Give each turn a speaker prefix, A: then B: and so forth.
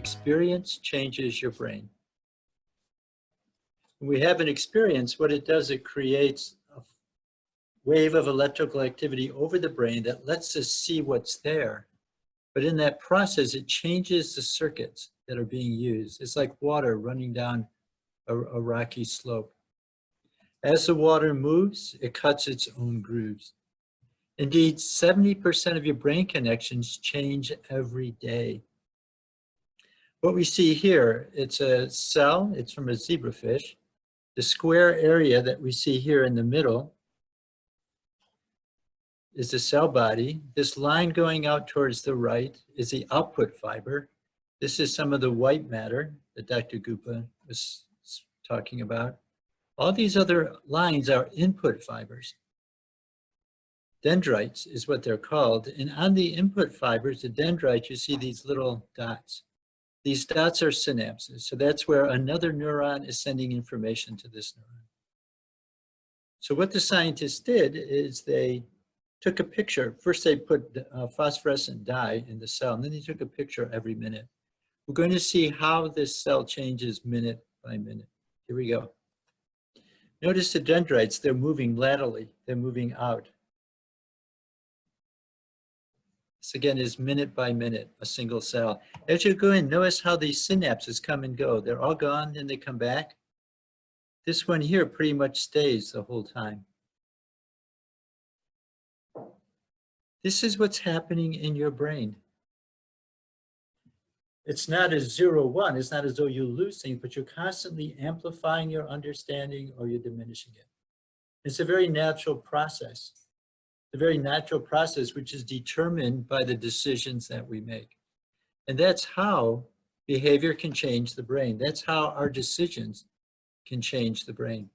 A: Experience changes your brain. When we have an experience, what it does, it creates a wave of electrical activity over the brain that lets us see what's there. But in that process, it changes the circuits that are being used. It's like water running down a rocky slope. As the water moves, it cuts its own grooves. Indeed, 70% of your brain connections change every day. What we see here, it's a cell, it's from a zebrafish. The square area that we see here in the middle is the cell body. This line going out towards the right is the output fiber. This is some of the white matter that Dr. Gupta was talking about. All these other lines are input fibers. Dendrites is what they're called. And on the input fibers, the dendrites, you see these little dots. These dots are synapses. So that's where another neuron is sending information to this neuron. So what the scientists did is they took a picture. First, they put phosphorescent dye in the cell, and then they took a picture every minute. We're going to see how this cell changes minute by minute. Here we go. Notice the dendrites, they're moving laterally. They're moving out. This again is minute by minute, a single cell. As you go in, notice how these synapses come and go. They're all gone, then they come back. This one here pretty much stays the whole time. This is what's happening in your brain. It's not a 0-1. It's not as though you lose things, but you're constantly amplifying your understanding or you're diminishing it. It's a very natural process. A very natural process which is determined by the decisions that we make. And that's how behavior can change the brain. That's how our decisions can change the brain.